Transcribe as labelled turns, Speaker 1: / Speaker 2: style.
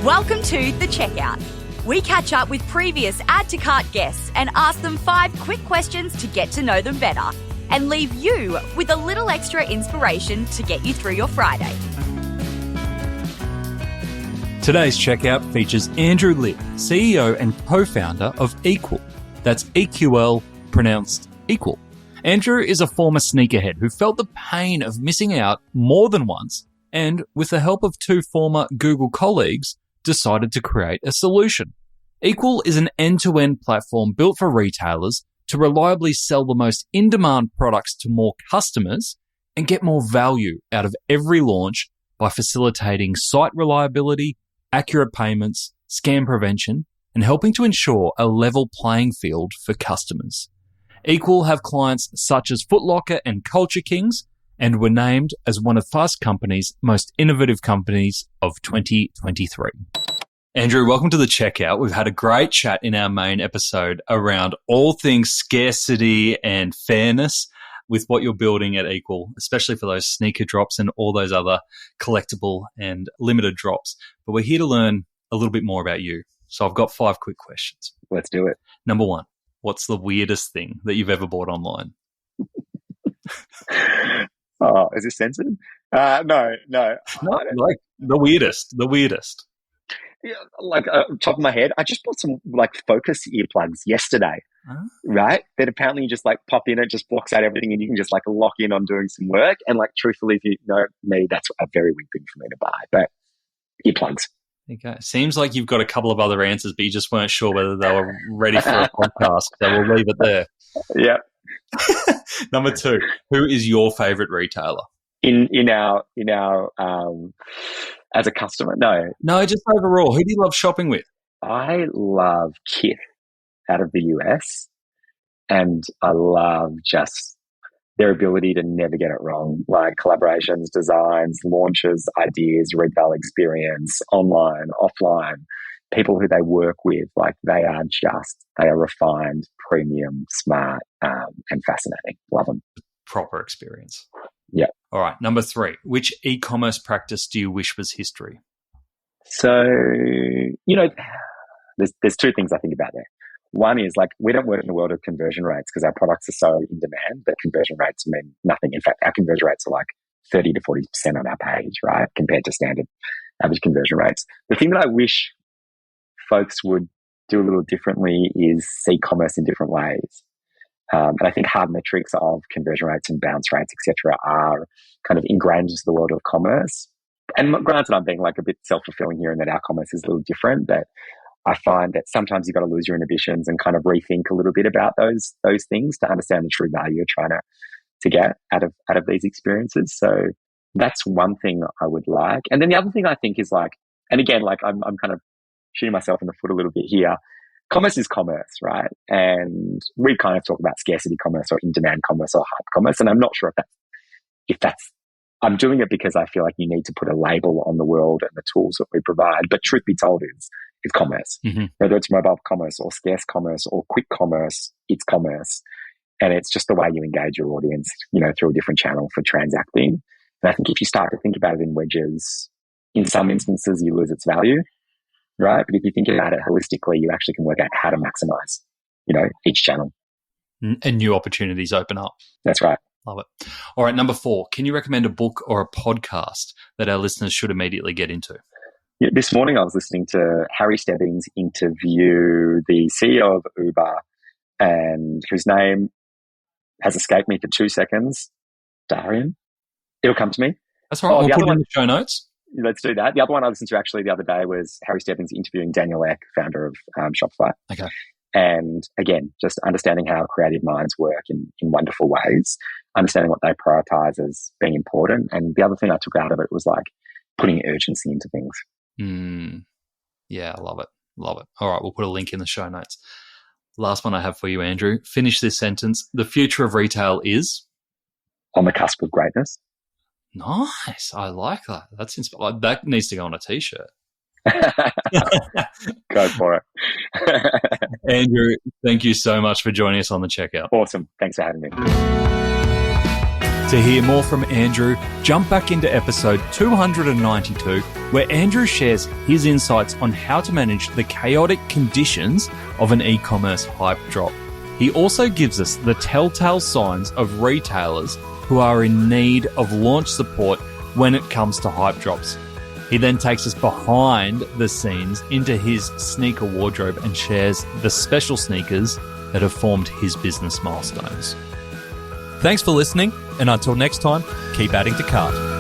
Speaker 1: Welcome to The Checkout. We catch up with previous Add to Cart guests and ask them 5 quick questions to get to know them better and leave you with a little extra inspiration to get you through your Friday.
Speaker 2: Today's checkout features Andrew Lipp, CEO and co-founder of EQL. That's EQL, pronounced equal. Andrew is a former sneakerhead who felt the pain of missing out more than once and, with the help of 2 former Google colleagues, decided to create a solution. EQL is an end-to-end platform built for retailers to reliably sell the most in-demand products to more customers and get more value out of every launch by facilitating site reliability, accurate payments, scam prevention, and helping to ensure a level playing field for customers. EQL have clients such as Footlocker and Culture Kings and were named as one of Fast Company's most innovative companies of 2023. Andrew, welcome to The Checkout. We've had a great chat in our main episode around all things scarcity and fairness with what you're building at EQL, especially for those sneaker drops and all those other collectible and limited drops. But we're here to learn a little bit more about you. So I've got 5 quick questions.
Speaker 3: Let's do it.
Speaker 2: Number 1, what's the weirdest thing that you've ever bought online?
Speaker 3: Oh, is this censored? No.
Speaker 2: Like the weirdest.
Speaker 3: Yeah, top of my head, I just bought some Focus earplugs yesterday, right? That apparently you just pop in, it just blocks out everything and you can just lock in on doing some work. And truthfully, if you know me, that's a very weird thing for me to buy, but earplugs.
Speaker 2: Okay. Seems like you've got a couple of other answers, but you just weren't sure whether they were ready for a podcast. So we'll leave it there.
Speaker 3: Yeah.
Speaker 2: Number 2, who is your favorite retailer?
Speaker 3: In our as a customer? No,
Speaker 2: just overall. Who do you love shopping with?
Speaker 3: I love Kith out of the US, and I love just their ability to never get it wrong. Collaborations, designs, launches, ideas, retail experience, online, offline, people who they work with, they are refined, premium, smart, and fascinating. Love them. Proper
Speaker 2: experience.
Speaker 3: Yeah.
Speaker 2: All right. Number 3, which e-commerce practice do you wish was history?
Speaker 3: So, there's 2 things I think about there. One is we don't work in the world of conversion rates because our products are so in demand that conversion rates mean nothing. In fact, our conversion rates are 30 to 40% on our page, right? Compared to standard average conversion rates. The thing that I wish folks would do a little differently is see commerce in different ways. And I think hard metrics of conversion rates and bounce rates, etc., are kind of ingrained into the world of commerce. And granted, I'm being a bit self-fulfilling here in that our commerce is a little different, but I find that sometimes you've got to lose your inhibitions and kind of rethink a little bit about those things to understand the true value you're trying to get out of these experiences. So that's one thing I would like. And then the other thing I think is and again, I'm kind of shooting myself in the foot a little bit here. Commerce is commerce, right? And we kind of talk about scarcity commerce or in-demand commerce or hype commerce. And I'm not sure if that's I'm doing it because I feel like you need to put a label on the world and the tools that we provide. But truth be told, it's commerce. Mm-hmm. Whether it's mobile commerce or scarce commerce or quick commerce, it's commerce. And it's just the way you engage your audience, through a different channel for transacting. And I think if you start to think about it in wedges, in some instances, you lose its value. Right. But if you think about it holistically, you actually can work out how to maximize, each channel.
Speaker 2: And new opportunities open up.
Speaker 3: That's right.
Speaker 2: Love it. All right. Number 4, can you recommend a book or a podcast that our listeners should immediately get into?
Speaker 3: Yeah, this morning I was listening to Harry Stebbings interview the CEO of Uber, and whose name has escaped me for 2 seconds. Darian? It'll come to me.
Speaker 2: That's all right. We'll put it in the show notes.
Speaker 3: Let's do that. The other one I listened to actually the other day was Harry Stebbings interviewing Daniel Ek, founder of Shopify.
Speaker 2: Okay.
Speaker 3: And again, just understanding how creative minds work in wonderful ways, understanding what they prioritize as being important. And the other thing I took out of it was putting urgency into things.
Speaker 2: Yeah, I love it. Love it. All right, we'll put a link in the show notes. Last one I have for you, Andrew. Finish this sentence. The future of retail is?
Speaker 3: On the cusp of greatness.
Speaker 2: Nice. I like that. That's that needs to go on a T-shirt.
Speaker 3: Go for it.
Speaker 2: Andrew, thank you so much for joining us on The Checkout.
Speaker 3: Awesome. Thanks for having me.
Speaker 2: To hear more from Andrew, jump back into episode 292, where Andrew shares his insights on how to manage the chaotic conditions of an e-commerce hype drop. He also gives us the telltale signs of retailers who are in need of launch support when it comes to hype drops. He then takes us behind the scenes into his sneaker wardrobe and shares the special sneakers that have formed his business milestones. Thanks for listening, and until next time, keep adding to cart.